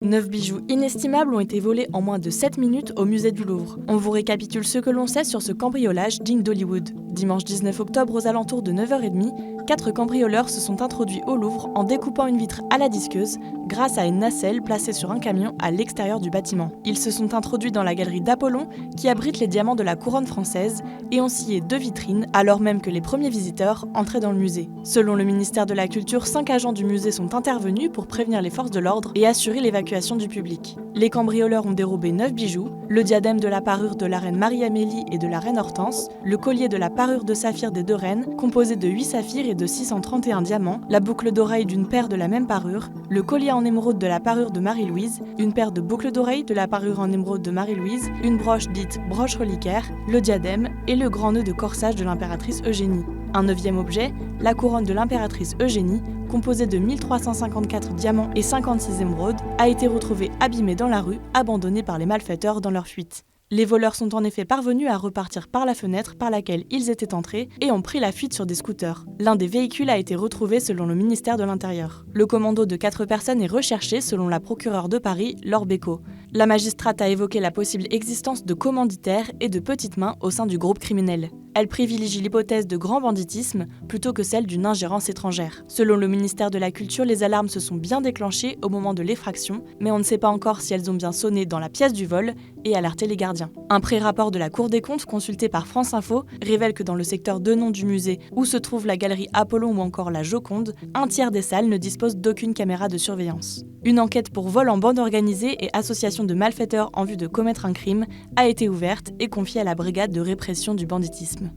9 bijoux inestimables ont été volés en moins de 7 minutes au musée du Louvre. On vous récapitule ce que l'on sait sur ce cambriolage digne d'Hollywood. Dimanche 19 octobre aux alentours de 9h30, 4 cambrioleurs se sont introduits au Louvre en découpant une vitre à la disqueuse grâce à une nacelle placée sur un camion à l'extérieur du bâtiment. Ils se sont introduits dans la galerie d'Apollon qui abrite les diamants de la couronne française et ont scié 2 vitrines alors même que les premiers visiteurs entraient dans le musée. Selon le ministère de la Culture, 5 agents du musée sont intervenus pour prévenir les forces de l'ordre et assurer l'évacuation du public. Les cambrioleurs ont dérobé 9 bijoux, le diadème de la parure de la reine Marie-Amélie et de la reine Hortense, le collier de la parure de saphir des 2 reines, composé de 8 saphirs et de 631 diamants, la boucle d'oreille d'une paire de la même parure, le collier en émeraude de la parure de Marie-Louise, une paire de boucles d'oreilles de la parure en émeraude de Marie-Louise, une broche dite broche reliquaire, le diadème et le grand nœud de corsage de l'impératrice Eugénie. Un 9e objet, la couronne de l'impératrice Eugénie, composée de 1354 diamants et 56 émeraudes, a été retrouvée abîmée dans la rue, abandonnée par les malfaiteurs dans leur fuite. Les voleurs sont en effet parvenus à repartir par la fenêtre par laquelle ils étaient entrés et ont pris la fuite sur des scooters. L'un des véhicules a été retrouvé selon le ministère de l'Intérieur. Le commando de 4 personnes est recherché selon la procureure de Paris, Laure Bécaud. La magistrate a évoqué la possible existence de commanditaires et de petites mains au sein du groupe criminel. Elle privilégie l'hypothèse de grand banditisme plutôt que celle d'une ingérence étrangère. Selon le ministère de la Culture, les alarmes se sont bien déclenchées au moment de l'effraction, mais on ne sait pas encore si elles ont bien sonné dans la pièce du vol et alerté les gardiens. Un pré-rapport de la Cour des comptes consulté par France Info révèle que dans le secteur Denon du musée, où se trouve la galerie Apollon ou encore la Joconde, un tiers des salles ne disposent d'aucune caméra de surveillance. Une enquête pour vol en bande organisée et association de malfaiteurs en vue de commettre un crime a été ouverte et confiée à la brigade de répression du banditisme.